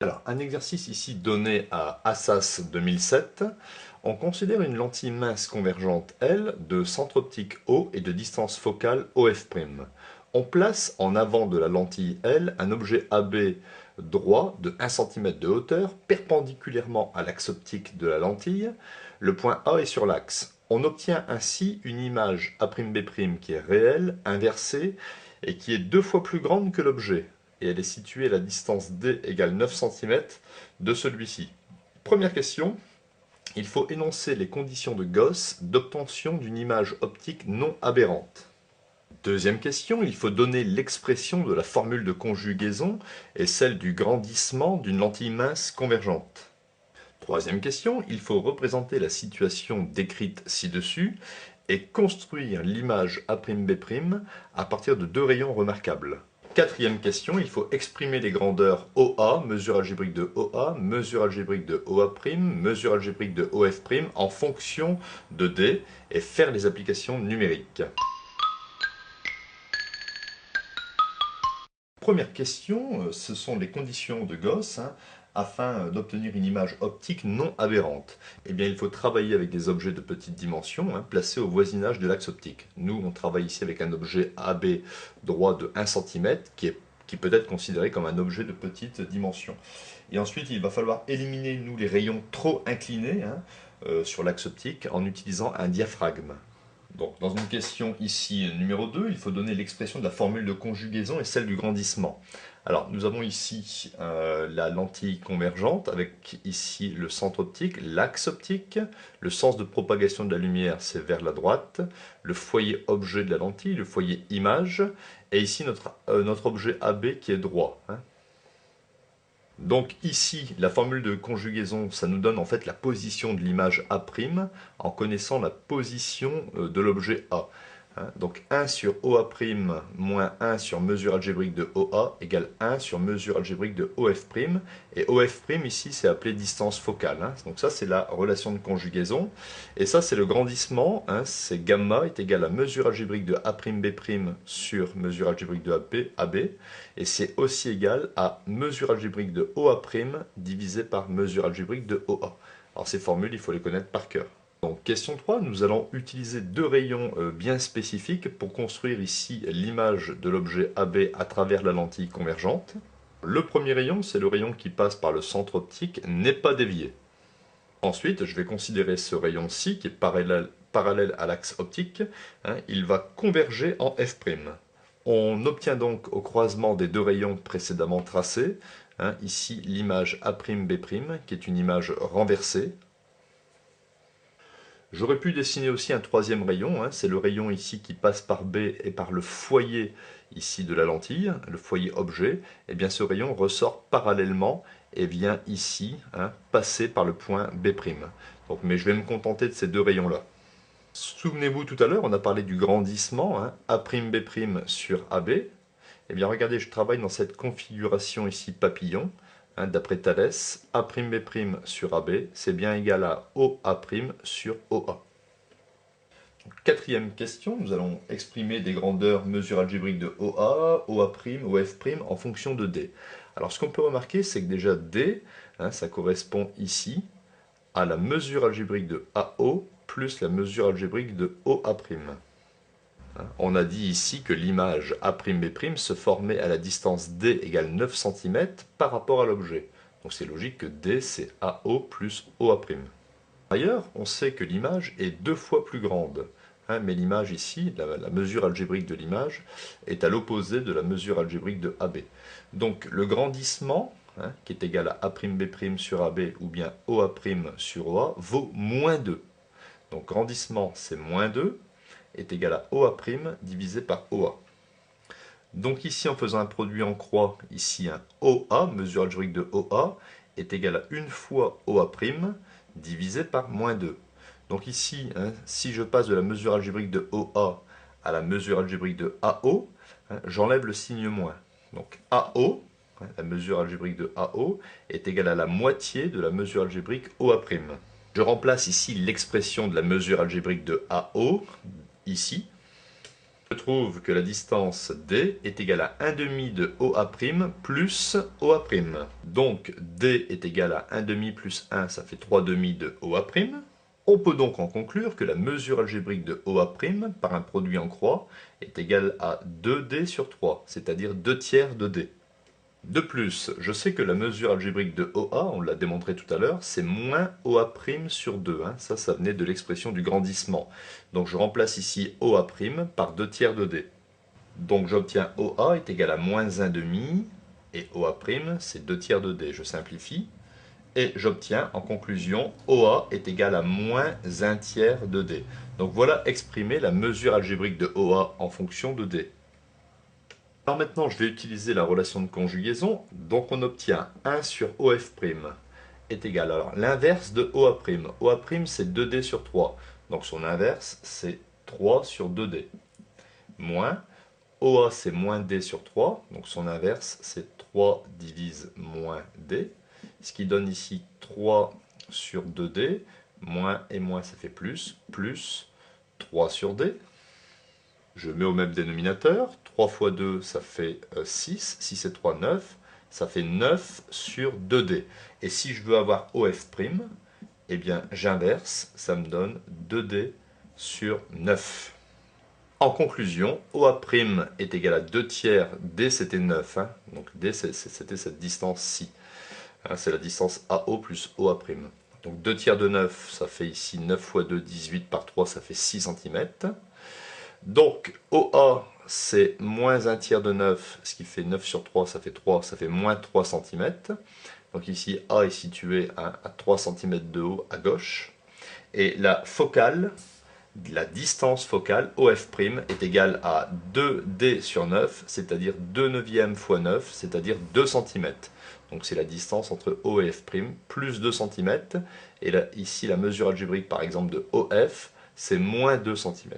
Alors, un exercice ici donné à Assas 2007. On considère une lentille mince convergente L de centre optique O et de distance focale OF'. On place en avant de la lentille L un objet AB droit de 1 cm de hauteur perpendiculairement à l'axe optique de la lentille. Le point A est sur l'axe. On obtient ainsi une image A'B' qui est réelle, inversée et qui est 2 fois plus grande que l'objet et elle est située à la distance D égale 9 cm de celui-ci. Première question, il faut énoncer les conditions de Gauss d'obtention d'une image optique non aberrante. Deuxième question, il faut donner l'expression de la formule de conjugaison et celle du grandissement d'une lentille mince convergente. Troisième question, il faut représenter la situation décrite ci-dessus et construire l'image A'B' à partir de 2 rayons remarquables. Quatrième question, il faut exprimer les grandeurs OA, mesure algébrique de OA, mesure algébrique de OA', mesure algébrique de OF' en fonction de D et faire les applications numériques. Première question, ce sont les conditions de Gauss afin d'obtenir une image optique non aberrante. Eh bien, il faut travailler avec des objets de petite dimension placés au voisinage de l'axe optique. Nous, on travaille ici avec un objet AB droit de 1 cm qui peut être considéré comme un objet de petite dimension. Et ensuite, il va falloir éliminer les rayons trop inclinés sur l'axe optique en utilisant un diaphragme. Donc, dans une question ici numéro 2, il faut donner l'expression de la formule de conjugaison et celle du grandissement. Alors, nous avons ici la lentille convergente avec ici le centre optique, l'axe optique, le sens de propagation de la lumière c'est vers la droite, le foyer objet de la lentille, le foyer image, et ici notre objet AB qui est droit. Donc ici, la formule de conjugaison, ça nous donne en fait la position de l'image A' en connaissant la position de l'objet A. Donc 1 sur OA' moins 1 sur mesure algébrique de OA égale 1 sur mesure algébrique de OF'. Et OF' ici, c'est appelé distance focale. Donc ça, c'est la relation de conjugaison. Et ça, c'est le grandissement. C'est gamma est égal à mesure algébrique de A'B' sur mesure algébrique de AB. Et c'est aussi égal à mesure algébrique de OA' divisé par mesure algébrique de OA. Alors ces formules, il faut les connaître par cœur. Donc question 3, nous allons utiliser 2 rayons bien spécifiques pour construire ici l'image de l'objet AB à travers la lentille convergente. Le premier rayon, c'est le rayon qui passe par le centre optique, n'est pas dévié. Ensuite, je vais considérer ce rayon-ci qui est parallèle à l'axe optique. Il va converger en F'. On obtient donc au croisement des 2 rayons précédemment tracés, ici l'image A'B' qui est une image renversée. J'aurais pu dessiner aussi un troisième rayon, c'est le rayon ici qui passe par B et par le foyer ici de la lentille, le foyer objet. Et bien ce rayon ressort parallèlement et vient ici passer par le point B'. Donc, mais je vais me contenter de ces 2 rayons-là. Souvenez-vous tout à l'heure, on a parlé du grandissement, A'B' sur AB. Eh bien regardez, je travaille dans cette configuration ici papillon. D'après Thalès, A'B' sur AB, c'est bien égal à OA' sur OA. Quatrième question, nous allons exprimer des grandeurs mesure algébrique de OA, OA', OF' en fonction de D. Alors ce qu'on peut remarquer, c'est que déjà D, ça correspond ici à la mesure algébrique de AO plus la mesure algébrique de OA'. On a dit ici que l'image A'B' se formait à la distance D égale 9 cm par rapport à l'objet. Donc c'est logique que D c'est AO plus OA'. Par ailleurs, on sait que l'image est 2 fois plus grande. Mais l'image ici, la mesure algébrique de l'image, est à l'opposé de la mesure algébrique de AB. Donc le grandissement, qui est égal à A'B' sur AB ou bien OA' sur OA, vaut moins 2. Donc grandissement c'est moins 2 est égal à OA' divisé par OA. Donc ici, en faisant un produit en croix, ici un OA, mesure algébrique de OA, est égal à 1 fois OA' divisé par moins 2. Donc ici, si je passe de la mesure algébrique de OA à la mesure algébrique de AO, j'enlève le signe moins. Donc AO, la mesure algébrique de AO, est égale à la moitié de la mesure algébrique OA'. Je remplace ici l'expression de la mesure algébrique de AO, ici. Je trouve que la distance D est égale à 1 demi de OA' plus OA'. Donc D est égal à 1 demi plus 1, ça fait 3 demi de OA'. On peut donc en conclure que la mesure algébrique de OA' par un produit en croix est égale à 2D sur 3, c'est-à-dire 2 tiers de D. De plus, je sais que la mesure algébrique de OA, on l'a démontré tout à l'heure, c'est moins OA' sur 2. Ça venait de l'expression du grandissement. Donc je remplace ici OA' par 2 tiers de D. Donc j'obtiens OA est égal à moins 1 demi, et OA' c'est 2 tiers de D. Je simplifie. Et j'obtiens en conclusion OA est égal à moins 1 tiers de D. Donc voilà exprimer la mesure algébrique de OA en fonction de D. Alors maintenant je vais utiliser la relation de conjugaison. Donc on obtient 1 sur OF' est égal à l'inverse de OA'. OA' c'est 2D sur 3. Donc son inverse c'est 3 sur 2D. Moins OA c'est moins D sur 3. Donc son inverse c'est 3 divise moins D. Ce qui donne ici 3 sur 2D, moins et moins ça fait plus 3 sur D. Je mets au même dénominateur, 3 fois 2 ça fait 6, 6 et 3, 9, ça fait 9 sur 2D. Et si je veux avoir OF', eh bien j'inverse, ça me donne 2D sur 9. En conclusion, OA' est égal à 2 tiers, D c'était 9, donc D c'était cette distance-ci. C'est la distance AO plus OA'. Donc 2 tiers de 9, ça fait ici 9 fois 2, 18 par 3, ça fait 6 cm. Donc OA, c'est moins 1 tiers de 9, ce qui fait 9 sur 3, ça fait 3, ça fait moins 3 cm. Donc ici, A est situé à 3 cm de haut à gauche. Et la focale, la distance focale, OF', est égale à 2D sur 9, c'est-à-dire 2 neuvièmes fois 9, c'est-à-dire 2 cm. Donc c'est la distance entre O et F' plus 2 cm. Et là, ici, la mesure algébrique, par exemple, de OF, c'est moins 2 cm.